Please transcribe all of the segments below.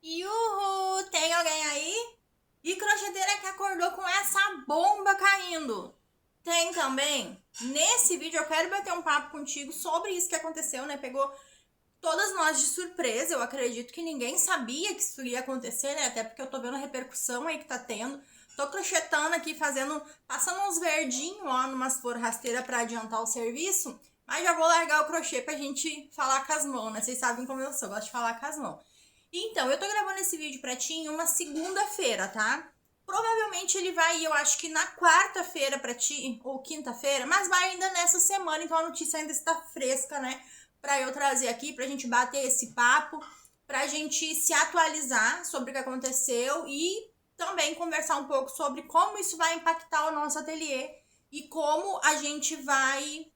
Yuhu! Tem alguém aí? E crocheteira que acordou com essa bomba caindo? Tem também? Nesse vídeo eu quero bater um papo contigo sobre isso que aconteceu, né? Pegou todas nós de surpresa. Eu acredito que ninguém sabia que isso ia acontecer, né? Até porque eu tô vendo a repercussão aí que tá tendo. Tô crochetando aqui, passando uns verdinhos, ó, numas flor rasteira pra adiantar o serviço. Mas já vou largar o crochê pra gente falar com as mãos, né? Vocês sabem como eu sou, gosto de falar com as mãos. Então, eu tô gravando esse vídeo pra ti em uma segunda-feira, tá? Provavelmente ele vai, eu acho que na quarta-feira pra ti, ou quinta-feira, mas vai ainda nessa semana, então a notícia ainda está fresca, né? Pra eu trazer aqui, pra gente bater esse papo, pra gente se atualizar sobre o que aconteceu e também conversar um pouco sobre como isso vai impactar o nosso ateliê e como a gente vai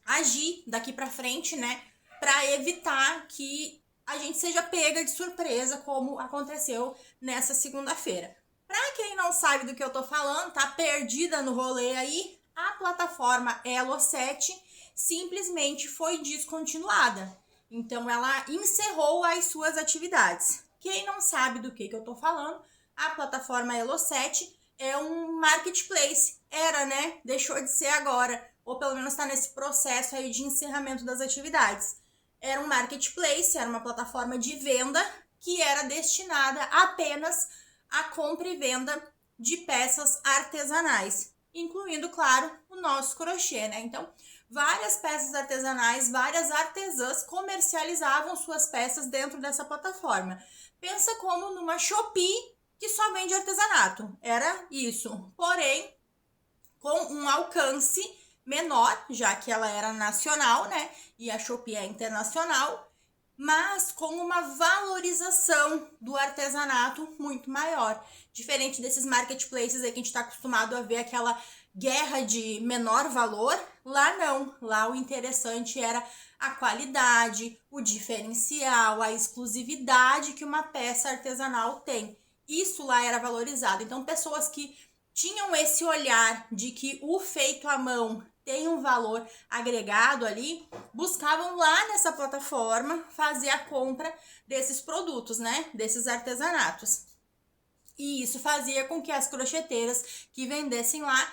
agir daqui pra frente, né? Pra evitar que a gente seja pega de surpresa, como aconteceu nessa segunda-feira. Pra quem não sabe do que eu tô falando, tá perdida no rolê aí, a plataforma Elo7 simplesmente foi descontinuada. Então ela encerrou as suas atividades. Quem não sabe do que eu tô falando, a plataforma Elo7 é um marketplace. Era, né? Deixou de ser agora, ou pelo menos está nesse processo aí de encerramento das atividades. Era um marketplace, era uma plataforma de venda que era destinada apenas à compra e venda de peças artesanais, incluindo, claro, o nosso crochê, né? Então, várias peças artesanais, várias artesãs comercializavam suas peças dentro dessa plataforma. Pensa como numa Shopee que só vende artesanato. Era isso. Porém, com um alcance menor, já que ela era nacional, né? E a Shopee é internacional, mas com uma valorização do artesanato muito maior. Diferente desses marketplaces aí que a gente está acostumado a ver aquela guerra de menor valor, lá não. Lá o interessante era a qualidade, o diferencial, a exclusividade que uma peça artesanal tem. Isso lá era valorizado. Então, pessoas que tinham esse olhar de que o feito à mão tem um valor agregado ali, buscavam lá nessa plataforma fazer a compra desses produtos, né? Desses artesanatos. E isso fazia com que as crocheteiras que vendessem lá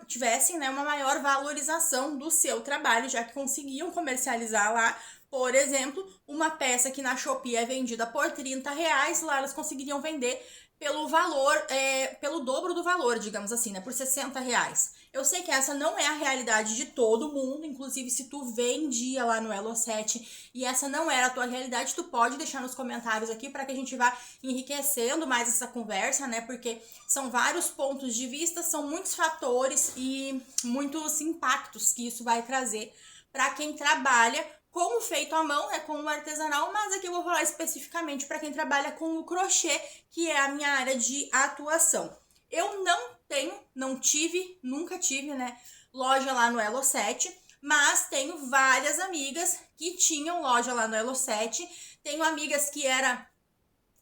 tivessem, né, uma maior valorização do seu trabalho, já que conseguiam comercializar lá. Por exemplo, uma peça que na Shopee é vendida por R$ 30, lá elas conseguiriam vender pelo valor, pelo dobro do valor, digamos assim, né? Por R$ 60. Eu sei que essa não é a realidade de todo mundo, inclusive se tu vendia lá no Elo7 e essa não era a tua realidade, tu pode deixar nos comentários aqui para que a gente vá enriquecendo mais essa conversa, né? Porque são vários pontos de vista, são muitos fatores e muitos impactos que isso vai trazer para quem trabalha com o feito à mão, né, com o artesanal, mas aqui eu vou falar especificamente para quem trabalha com o crochê, que é a minha área de atuação. Eu não tive, nunca tive, né, loja lá no Elo7, mas tenho várias amigas que tinham loja lá no Elo7. Tenho amigas que era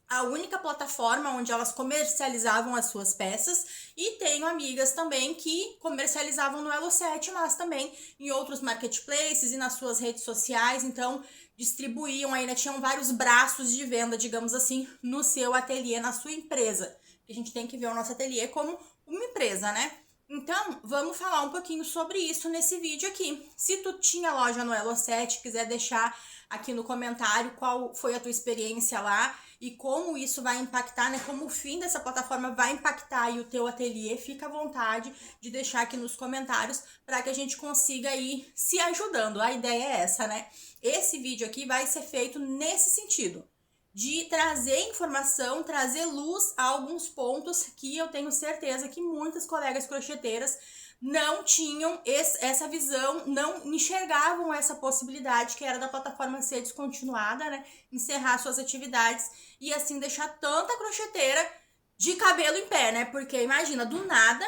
a única plataforma onde elas comercializavam as suas peças, e tenho amigas também que comercializavam no Elo7, mas também em outros marketplaces e nas suas redes sociais, então distribuíam ainda, tinham vários braços de venda, digamos assim, no seu ateliê, na sua empresa. A gente tem que ver o nosso ateliê como uma empresa, né? Então, vamos falar um pouquinho sobre isso nesse vídeo aqui. Se tu tinha loja no Elo7, quiser deixar aqui no comentário qual foi a tua experiência lá e como isso vai impactar, né? Como o fim dessa plataforma vai impactar aí o teu ateliê, fica à vontade de deixar aqui nos comentários para que a gente consiga ir se ajudando. A ideia é essa, né? Esse vídeo aqui vai ser feito nesse sentido, de trazer informação, trazer luz a alguns pontos que eu tenho certeza que muitas colegas crocheteiras não tinham essa visão, não enxergavam essa possibilidade que era da plataforma ser descontinuada, né? Encerrar suas atividades e assim deixar tanta crocheteira de cabelo em pé, né? Porque imagina, do nada,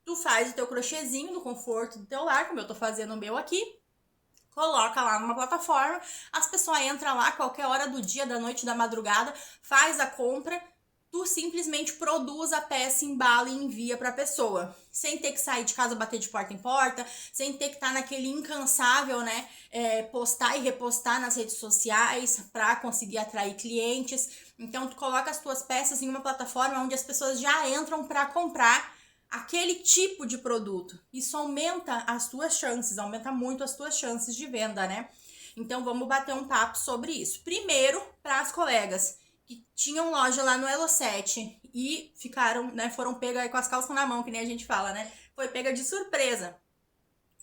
tu faz o teu crochêzinho no conforto do teu lar, como eu tô fazendo o meu aqui, coloca lá numa plataforma, as pessoas entram lá a qualquer hora do dia, da noite, da madrugada, faz a compra, tu simplesmente produz a peça, embala e envia para a pessoa, sem ter que sair de casa, bater de porta em porta, sem ter que estar naquele incansável, né, postar e repostar nas redes sociais para conseguir atrair clientes. Então tu coloca as tuas peças em uma plataforma onde as pessoas já entram para comprar aquele tipo de produto. Isso aumenta as tuas chances, aumenta muito as tuas chances de venda, né? Então vamos bater um papo sobre isso. Primeiro, para as colegas que tinham loja lá no Elo7 e ficaram, né, foram pegas aí com as calças na mão, que nem a gente fala, né? Foi pega de surpresa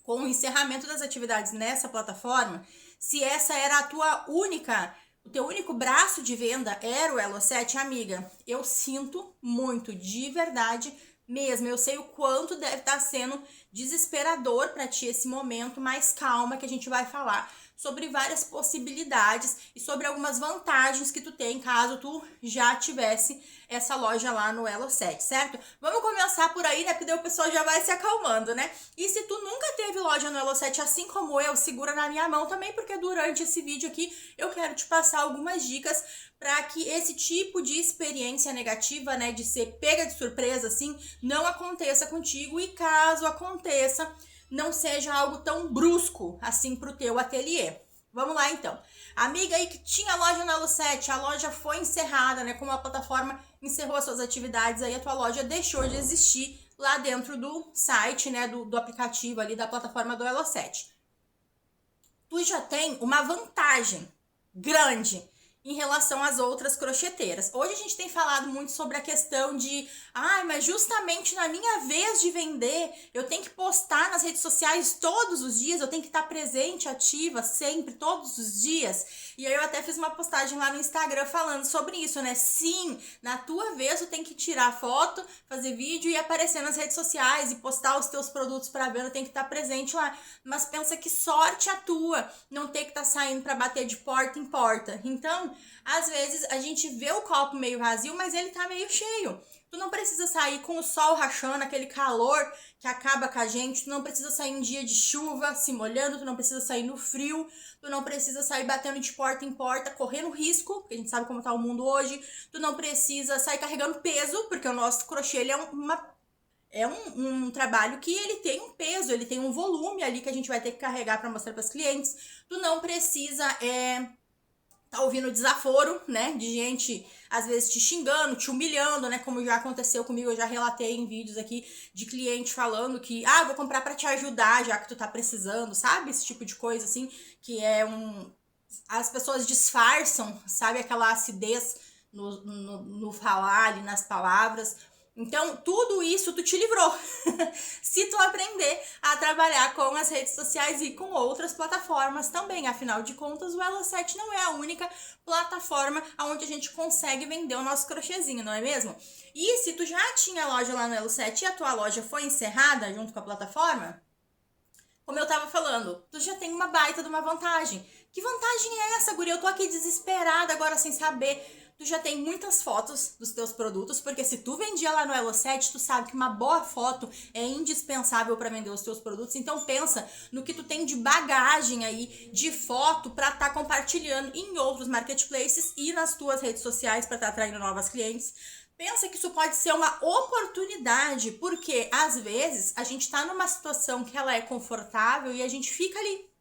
com o encerramento das atividades nessa plataforma. Se essa era a tua única, o teu único braço de venda era o Elo7, amiga, eu sinto muito, de verdade mesmo. Eu sei o quanto deve estar sendo desesperador para ti esse momento, mas calma que a gente vai falar sobre várias possibilidades e sobre algumas vantagens que tu tem caso tu já tivesse essa loja lá no Elo7, certo? Vamos começar por aí, né? Porque daí o pessoal já vai se acalmando, né? E se tu nunca teve loja no Elo7, assim como eu, segura na minha mão também, porque durante esse vídeo aqui eu quero te passar algumas dicas para que esse tipo de experiência negativa, né, de ser pega de surpresa, assim, não aconteça contigo, e caso aconteça, não seja algo tão brusco assim pro teu ateliê. Vamos lá então. Amiga aí que tinha loja na Elo7, a loja foi encerrada, né? Como a plataforma encerrou as suas atividades, aí a tua loja deixou de existir lá dentro do site, né? Do aplicativo ali da plataforma do Elo7. Tu já tem uma vantagem grande em relação às outras crocheteiras. Hoje a gente tem falado muito sobre a questão de, mas justamente na minha vez de vender, eu tenho que postar nas redes sociais todos os dias, eu tenho que estar presente, ativa, sempre, todos os dias. E aí eu até fiz uma postagem lá no Instagram falando sobre isso, né? Sim, na tua vez tu tem que tirar foto, fazer vídeo e aparecer nas redes sociais e postar os teus produtos para venda, tem que estar presente lá. Mas pensa que sorte a tua não ter que estar saindo para bater de porta em porta. Então, às vezes a gente vê o copo meio vazio, mas ele tá meio cheio. Tu não precisa sair com o sol rachando, aquele calor que acaba com a gente. Tu não precisa sair em dia de chuva, se molhando. Tu não precisa sair no frio. Tu não precisa sair batendo de porta em porta, correndo risco, porque a gente sabe como tá o mundo hoje. Tu não precisa sair carregando peso, porque o nosso crochê ele é um trabalho que ele tem um peso, ele tem um volume ali que a gente vai ter que carregar para mostrar para os clientes. Tu não precisa tá ouvindo desaforo, né, de gente às vezes te xingando, te humilhando, né, como já aconteceu comigo. Eu já relatei em vídeos aqui de cliente falando que, vou comprar pra te ajudar, já que tu tá precisando, sabe, esse tipo de coisa, assim, que as pessoas disfarçam, sabe, aquela acidez no falar ali, nas palavras. Então, tudo isso tu te livrou se tu aprender a trabalhar com as redes sociais e com outras plataformas também. Afinal de contas, o Elo7 não é a única plataforma onde a gente consegue vender o nosso crochêzinho, não é mesmo? E se tu já tinha loja lá no Elo7 e a tua loja foi encerrada junto com a plataforma, como eu tava falando, tu já tem uma baita de uma vantagem. Que vantagem é essa, guria? Eu tô aqui desesperada agora sem saber. Tu já tem muitas fotos dos teus produtos, porque se tu vendia lá no Elo7, tu sabe que uma boa foto é indispensável para vender os teus produtos. Então pensa no que tu tem de bagagem aí, de foto, para estar compartilhando em outros marketplaces e nas tuas redes sociais para estar atraindo novas clientes. Pensa que isso pode ser uma oportunidade, porque às vezes a gente tá numa situação que ela é confortável e a gente fica ali.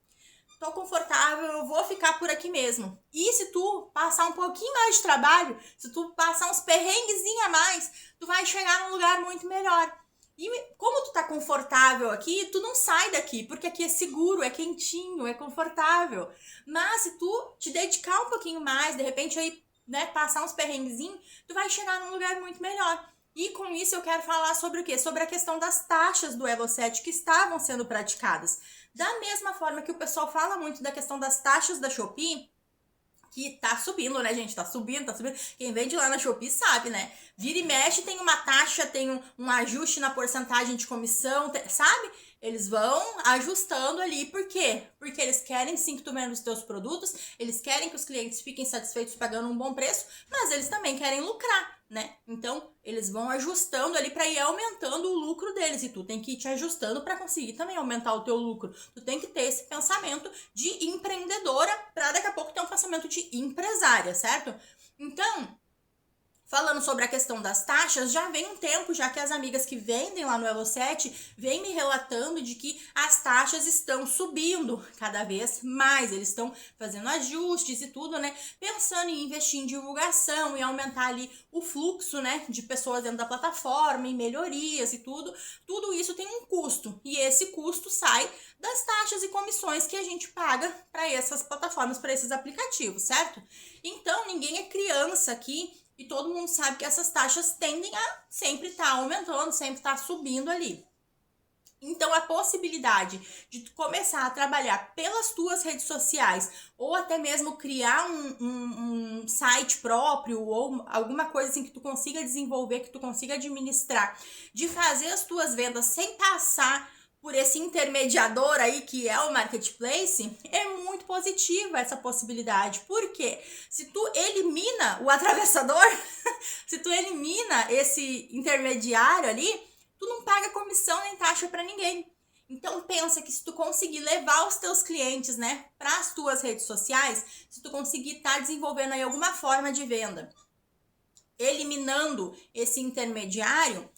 Tô confortável, eu vou ficar por aqui mesmo. E se tu passar um pouquinho mais de trabalho, se tu passar uns perrenguezinhos a mais, tu vai chegar num lugar muito melhor. E como tu tá confortável aqui, tu não sai daqui, porque aqui é seguro, é quentinho, é confortável. Mas se tu te dedicar um pouquinho mais, de repente aí, né, passar uns perrenguezinhos, tu vai chegar num lugar muito melhor. E com isso eu quero falar sobre o quê? Sobre a questão das taxas do Elo7 que estavam sendo praticadas. Da mesma forma que o pessoal fala muito da questão das taxas da Shopee, que tá subindo, né, gente? Tá subindo, tá subindo. Quem vende lá na Shopee sabe, né? Vira e mexe, tem uma taxa, tem um ajuste na porcentagem de comissão, sabe? Eles vão ajustando ali. Por quê? Porque eles querem sim que tu venda os teus produtos, eles querem que os clientes fiquem satisfeitos pagando um bom preço, mas eles também querem lucrar, né? Então, eles vão ajustando ali para ir aumentando o lucro deles, e tu tem que ir te ajustando para conseguir também aumentar o teu lucro. Tu tem que ter esse pensamento de empreendedora para daqui a pouco ter um pensamento de empresária, certo? Então, Falando sobre a questão das taxas, já vem um tempo já que as amigas que vendem lá no Elo7 vêm me relatando de que as taxas estão subindo cada vez mais. Eles estão fazendo ajustes e tudo, né? Pensando em investir em divulgação e aumentar ali o fluxo, né, de pessoas dentro da plataforma, em melhorias e tudo. Tudo isso tem um custo e esse custo sai das taxas e comissões que a gente paga para essas plataformas, para esses aplicativos, certo? Então, ninguém é criança aqui. E todo mundo sabe que essas taxas tendem a sempre estar aumentando, sempre estar subindo ali. Então, a possibilidade de tu começar a trabalhar pelas tuas redes sociais ou até mesmo criar um site próprio ou alguma coisa assim que tu consiga desenvolver, que tu consiga administrar, de fazer as tuas vendas sem passar por esse intermediador aí que é o marketplace, é muito positiva essa possibilidade. Por quê? Se tu elimina o atravessador, se tu elimina esse intermediário ali, tu não paga comissão nem taxa para ninguém. Então pensa que se tu conseguir levar os teus clientes, né, para as tuas redes sociais, se tu conseguir estar desenvolvendo aí alguma forma de venda, eliminando esse intermediário,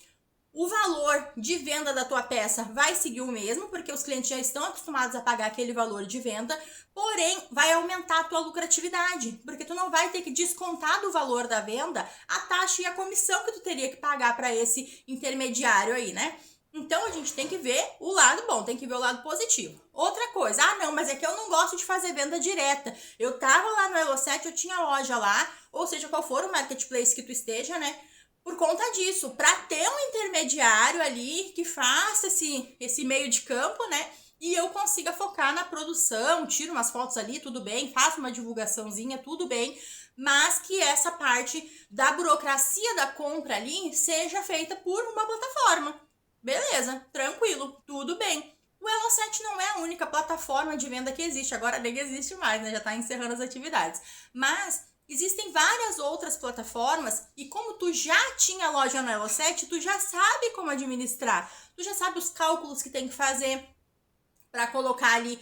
o valor de venda da tua peça vai seguir o mesmo, porque os clientes já estão acostumados a pagar aquele valor de venda, porém vai aumentar a tua lucratividade, porque tu não vai ter que descontar do valor da venda a taxa e a comissão que tu teria que pagar para esse intermediário aí, né? Então a gente tem que ver o lado bom, tem que ver o lado positivo. Outra coisa, não, mas é que eu não gosto de fazer venda direta. Eu tava lá no Elo7, eu tinha loja lá, ou seja, qual for o marketplace que tu esteja, né? Por conta disso, para ter um intermediário ali que faça esse meio de campo, né? E eu consiga focar na produção, tiro umas fotos ali, tudo bem, faço uma divulgaçãozinha, tudo bem, mas que essa parte da burocracia da compra ali seja feita por uma plataforma. Beleza, tranquilo, tudo bem. O Elo7 não é a única plataforma de venda que existe, agora nem existe mais, né? Já tá encerrando as atividades. Mas existem várias outras plataformas e como tu já tinha loja no Elo7, tu já sabe como administrar, tu já sabe os cálculos que tem que fazer para colocar ali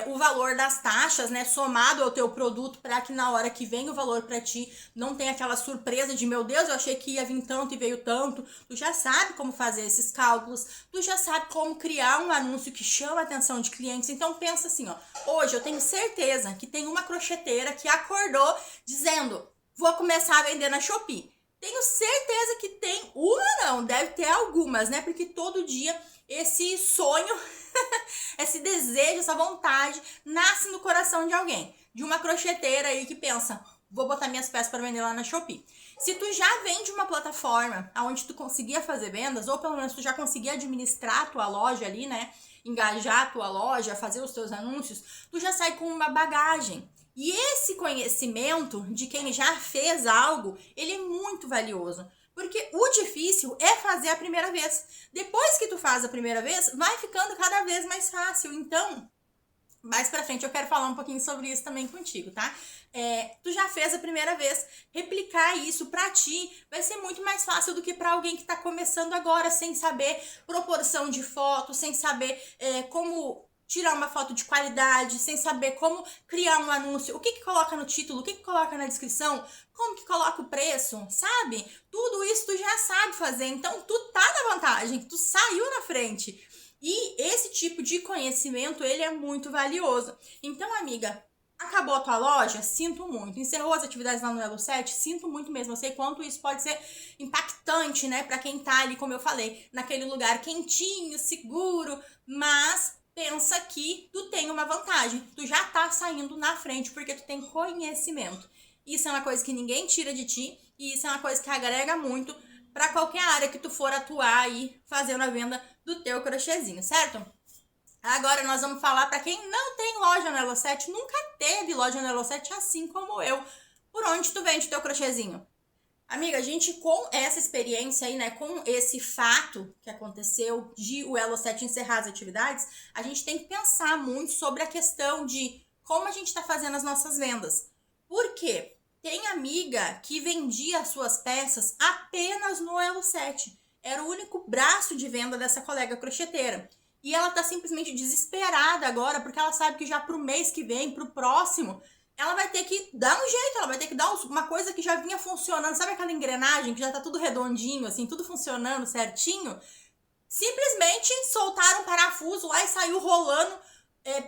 o valor das taxas, né, somado ao teu produto, para que na hora que vem o valor para ti não tenha aquela surpresa de, meu Deus, eu achei que ia vir tanto e veio tanto. Tu já sabe como fazer esses cálculos, tu já sabe como criar um anúncio que chama a atenção de clientes. Então pensa assim, ó, hoje eu tenho certeza que tem uma crocheteira que acordou dizendo, vou começar a vender na Shopee. Tenho certeza que tem uma, não, deve ter algumas, né? Porque todo dia esse sonho, esse desejo, essa vontade nasce no coração de alguém. De uma crocheteira aí que pensa, vou botar minhas peças para vender lá na Shopee. Se tu já vem de uma plataforma onde tu conseguia fazer vendas, ou pelo menos tu já conseguia administrar a tua loja ali, né? Engajar a tua loja, fazer os teus anúncios, tu já sai com uma bagagem. E esse conhecimento de quem já fez algo, ele é muito valioso. Porque o difícil é fazer a primeira vez. Depois que tu faz a primeira vez, vai ficando cada vez mais fácil. Então, mais pra frente eu quero falar um pouquinho sobre isso também contigo, tá? Tu já fez a primeira vez, replicar isso pra ti vai ser muito mais fácil do que pra alguém que tá começando agora, sem saber proporção de foto, sem saber como tirar uma foto de qualidade, sem saber como criar um anúncio, o que coloca no título, o que coloca na descrição, como que coloca o preço, sabe? Tudo isso tu já sabe fazer, então tu tá na vantagem, tu saiu na frente. E esse tipo de conhecimento, ele é muito valioso. Então, amiga, acabou a tua loja? Sinto muito. Encerrou as atividades lá no Elo7? Sinto muito mesmo. Eu sei quanto isso pode ser impactante, né? Pra quem tá ali, como eu falei, naquele lugar quentinho, seguro, mas pensa que tu tem uma vantagem, tu já tá saindo na frente porque tu tem conhecimento. Isso é uma coisa que ninguém tira de ti e isso é uma coisa que agrega muito para qualquer área que tu for atuar aí fazendo a venda do teu crochêzinho, certo? Agora nós vamos falar para quem não tem loja no Elo7, nunca teve loja no Elo7 assim como eu. Por onde tu vende teu crochêzinho? Amiga, a gente com essa experiência aí, né, com esse fato que aconteceu de o Elo7 encerrar as atividades, a gente tem que pensar muito sobre a questão de como a gente está fazendo as nossas vendas. Por quê? Tem amiga que vendia as suas peças apenas no Elo7. Era o único braço de venda dessa colega crocheteira. E ela tá simplesmente desesperada agora, porque ela sabe que já pro mês que vem, pro próximo, ela vai ter que dar um jeito, ela vai ter que dar uma coisa que já vinha funcionando, sabe aquela engrenagem que já tá tudo redondinho, assim, tudo funcionando certinho? Simplesmente soltaram um parafuso lá e saiu rolando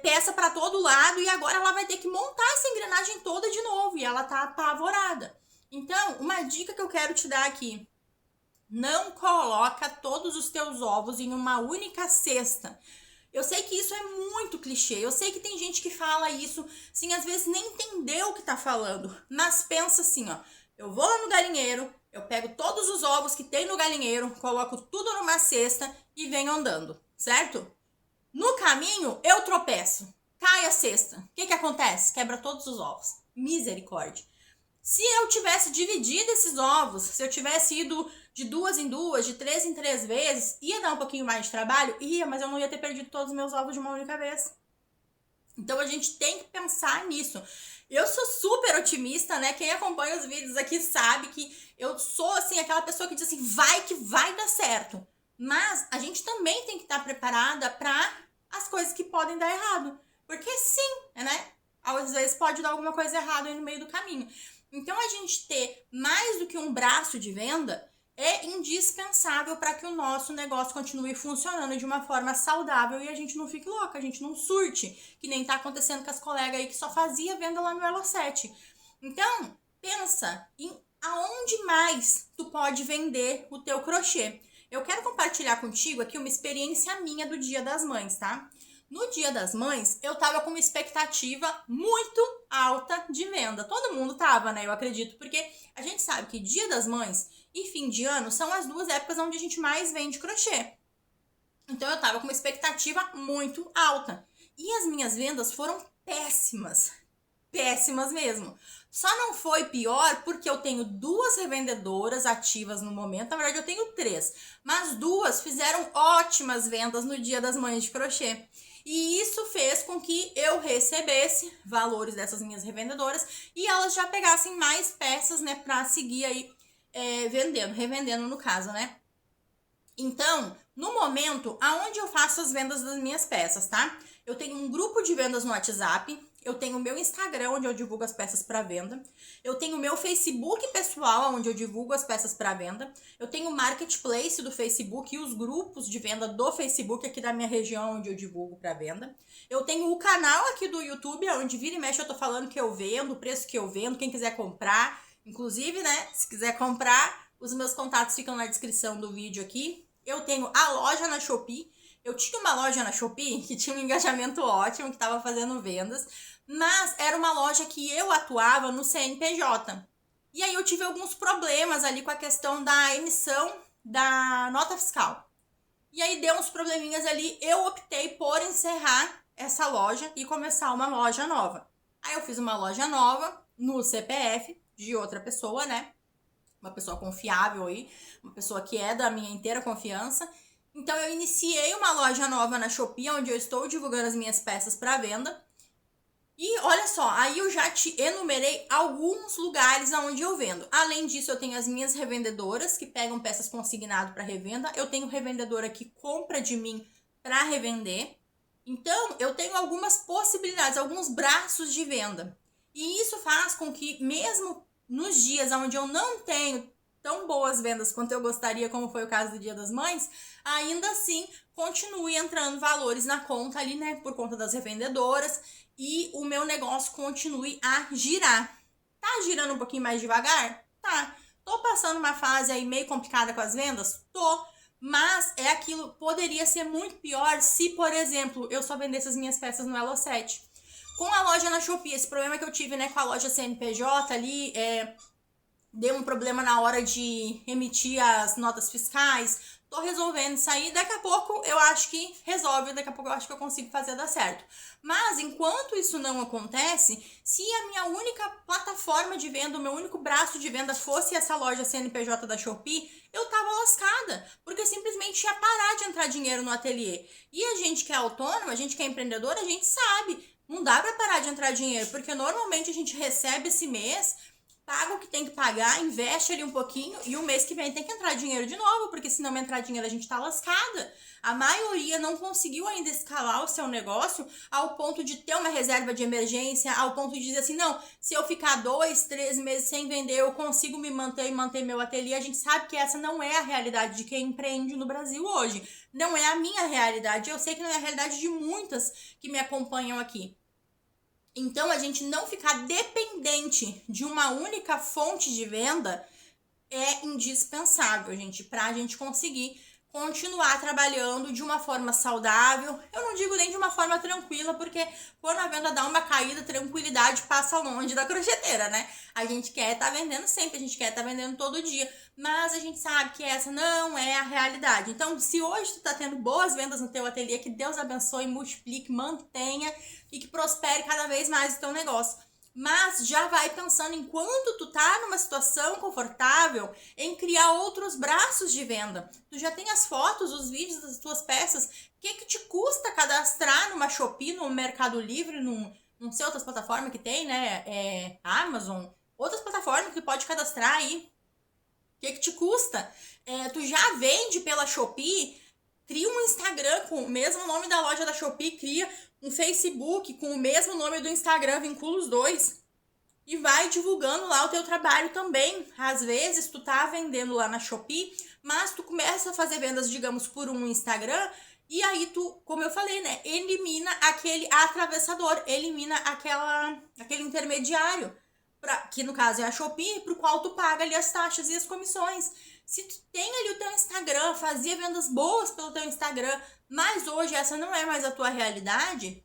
peça para todo lado e agora ela vai ter que montar essa engrenagem toda de novo e ela tá apavorada. Então, uma dica que eu quero te dar aqui: não coloca todos os teus ovos em uma única cesta. Eu sei que isso é muito clichê, eu sei que tem gente que fala isso, assim, às vezes nem entendeu o que tá falando, mas pensa assim, ó, eu vou lá no galinheiro, eu pego todos os ovos que tem no galinheiro, coloco tudo numa cesta e venho andando, certo? No caminho, eu tropeço, cai a cesta. O que acontece? Quebra todos os ovos. Misericórdia. Se eu tivesse dividido esses ovos, se eu tivesse ido de 2 em 2, de 3 em 3 vezes, ia dar um pouquinho mais de trabalho? Ia, mas eu não ia ter perdido todos os meus ovos de uma única vez. Então a gente tem que pensar nisso. Eu sou super otimista, né? Quem acompanha os vídeos aqui sabe que eu sou, assim, aquela pessoa que diz assim, vai que vai dar certo. Mas a gente também tem que estar preparada para as coisas que podem dar errado. Porque sim, né? Às vezes pode dar alguma coisa errada aí no meio do caminho. Então, a gente ter mais do que um braço de venda é indispensável para que o nosso negócio continue funcionando de uma forma saudável e a gente não fique louca, a gente não surte, que nem tá acontecendo com as colegas aí que só fazia venda lá no Elo 7. Então, pensa em aonde mais tu pode vender o teu crochê. Eu quero compartilhar contigo aqui uma experiência minha do Dia das Mães, tá? No Dia das Mães, eu tava com uma expectativa muito alta de venda. Todo mundo tava, né? Eu acredito, porque a gente sabe que Dia das Mães e fim de ano são as duas épocas onde a gente mais vende crochê. Então eu tava com uma expectativa muito alta. E as minhas vendas foram péssimas. Péssimas mesmo. Só não foi pior porque eu tenho 2 revendedoras ativas no momento. Na verdade, eu tenho 3. Mas 2 fizeram ótimas vendas no Dia das Mães de crochê. E isso fez com que eu recebesse valores dessas minhas revendedoras e elas já pegassem mais peças, né, pra seguir aí revendendo no caso, né? Então, no momento, aonde eu faço as vendas das minhas peças, tá? Eu tenho um grupo de vendas no WhatsApp, eu tenho o meu Instagram, onde eu divulgo as peças para venda, eu tenho o meu Facebook pessoal, onde eu divulgo as peças para venda, eu tenho o Marketplace do Facebook e os grupos de venda do Facebook aqui da minha região, onde eu divulgo para venda, eu tenho o canal aqui do YouTube, onde vira e mexe eu tô falando que eu vendo, o preço que eu vendo, quem quiser comprar, inclusive, né, se quiser comprar, os meus contatos ficam na descrição do vídeo aqui. Eu tenho a loja na Shopee. Eu tinha uma loja na Shopee que tinha um engajamento ótimo, que estava fazendo vendas, mas era uma loja que eu atuava no CNPJ. E aí eu tive alguns problemas ali com a questão da emissão da nota fiscal. E aí deu uns probleminhas ali, eu optei por encerrar essa loja e começar uma loja nova. Aí eu fiz uma loja nova no CPF de outra pessoa, né? Uma pessoa confiável aí, uma pessoa que é da minha inteira confiança. Então eu iniciei uma loja nova na Shopee, onde eu estou divulgando as minhas peças para venda. E olha só, aí eu já te enumerei alguns lugares onde eu vendo. Além disso, eu tenho as minhas revendedoras que pegam peças consignado para revenda. Eu tenho revendedora que compra de mim para revender. Então, eu tenho algumas possibilidades, alguns braços de venda. E isso faz com que, mesmo nos dias onde eu não tenho tão boas vendas quanto eu gostaria, como foi o caso do Dia das Mães, ainda assim continue entrando valores na conta ali, né, por conta das revendedoras, e o meu negócio continue a girar. Tá girando um pouquinho mais devagar? Tá. Tô passando uma fase aí meio complicada com as vendas? Tô. Mas é aquilo, poderia ser muito pior se, por exemplo, eu só vendesse as minhas peças no Elo 7. Com a loja na Shopee, esse problema que eu tive, né, com a loja CNPJ ali, deu um problema na hora de emitir as notas fiscais. Tô resolvendo isso aí, daqui a pouco eu acho que resolve, daqui a pouco eu acho que eu consigo fazer dar certo. Mas enquanto isso não acontece, se a minha única plataforma de venda, o meu único braço de venda fosse essa loja CNPJ da Shopee, eu tava lascada, porque simplesmente ia parar de entrar dinheiro no ateliê. E a gente que é autônoma, a gente que é empreendedora, a gente sabe, não dá pra parar de entrar dinheiro, porque normalmente a gente recebe esse mês, paga o que tem que pagar, investe ali um pouquinho e o mês que vem tem que entrar dinheiro de novo, porque se não entrar dinheiro a gente tá lascada. A maioria não conseguiu ainda escalar o seu negócio ao ponto de ter uma reserva de emergência, ao ponto de dizer assim, não, se eu ficar 2, 3 meses sem vender, eu consigo me manter e manter meu ateliê. A gente sabe que essa não é a realidade de quem empreende no Brasil hoje. Não é a minha realidade. Eu sei que não é a realidade de muitas que me acompanham aqui. Então, a gente não ficar dependente de uma única fonte de venda é indispensável, gente, para a gente conseguir continuar trabalhando de uma forma saudável. Eu não digo nem de uma forma tranquila, porque quando a venda dá uma caída, tranquilidade passa longe da crocheteira, né? A gente quer estar vendendo sempre, a gente quer estar vendendo todo dia, mas a gente sabe que essa não é a realidade. Então, se hoje tu tá tendo boas vendas no teu ateliê, que Deus abençoe, multiplique, mantenha e que prospere cada vez mais o teu negócio. Mas já vai pensando enquanto tu tá numa situação confortável em criar outros braços de venda. Tu já tem as fotos, os vídeos das tuas peças. O que te custa cadastrar numa Shopee, no Mercado Livre, não sei outras plataformas que tem, né? Amazon, outras plataformas que tu pode cadastrar aí. O que te custa? Tu já vende pela Shopee, cria um Instagram com o mesmo nome da loja da Shopee, cria um Facebook com o mesmo nome do Instagram, vincula os dois e vai divulgando lá o teu trabalho também. Às vezes tu tá vendendo lá na Shopee, mas tu começa a fazer vendas, digamos, por um Instagram e aí tu, como eu falei, né, elimina aquele atravessador, elimina aquele intermediário, que no caso é a Shopee, pro qual tu paga ali as taxas e as comissões. Se tu tem ali o teu Instagram, fazia vendas boas pelo teu Instagram, mas hoje essa não é mais a tua realidade,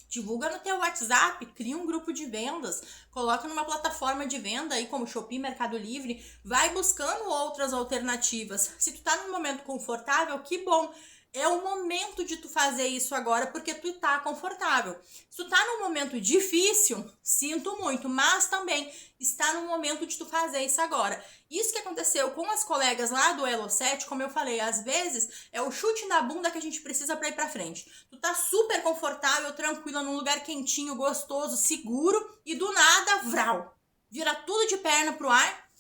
divulga no teu WhatsApp, cria um grupo de vendas, coloca numa plataforma de venda aí como Shopee, Mercado Livre, vai buscando outras alternativas. Se tu tá num momento confortável, que bom! É o momento de tu fazer isso agora, porque tu tá confortável. Se tu tá num momento difícil, sinto muito, mas também está no momento de tu fazer isso agora. Isso que aconteceu com as colegas lá do Elo 7, como eu falei, às vezes é o chute na bunda que a gente precisa pra ir pra frente. Tu tá super confortável, tranquila, num lugar quentinho, gostoso, seguro, e do nada, vral, vira tudo de perna pro ar,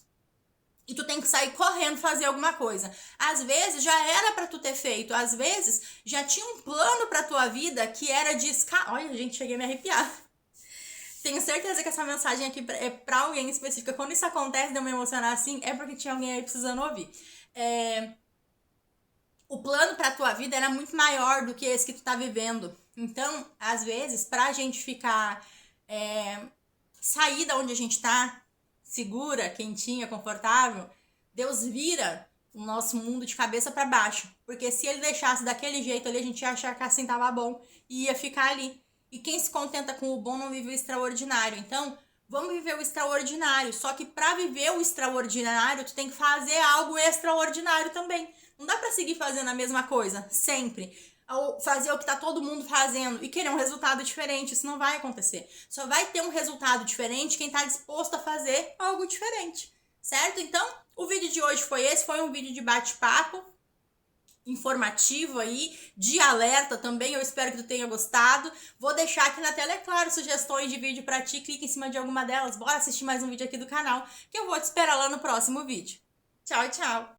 e tu tem que sair correndo fazer alguma coisa. Às vezes já era pra tu ter feito, às vezes já tinha um plano pra tua vida que era de Olha, gente, cheguei a me arrepiar. Tenho certeza que essa mensagem aqui é pra alguém específica. Quando isso acontece de eu me emocionar assim, é porque tinha alguém aí precisando ouvir. O plano pra tua vida era muito maior do que esse que tu tá vivendo. Então, às vezes, pra gente ficar... sair da onde a gente tá, segura, quentinha, confortável, Deus vira o nosso mundo de cabeça para baixo. Porque se ele deixasse daquele jeito ali, a gente ia achar que assim tava bom e ia ficar ali. E quem se contenta com o bom não vive o extraordinário. Então, vamos viver o extraordinário. Só que para viver o extraordinário, tu tem que fazer algo extraordinário também. Não dá para seguir fazendo a mesma coisa sempre. Ou fazer o que tá todo mundo fazendo e querer um resultado diferente. Isso não vai acontecer. Só vai ter um resultado diferente quem tá disposto a fazer algo diferente, certo? Então, o vídeo de hoje foi esse. Foi um vídeo de bate-papo informativo aí, de alerta também. Eu espero que tu tenha gostado. Vou deixar aqui na tela, é claro, sugestões de vídeo pra ti. Clica em cima de alguma delas. Bora assistir mais um vídeo aqui do canal, que eu vou te esperar lá no próximo vídeo. Tchau, tchau!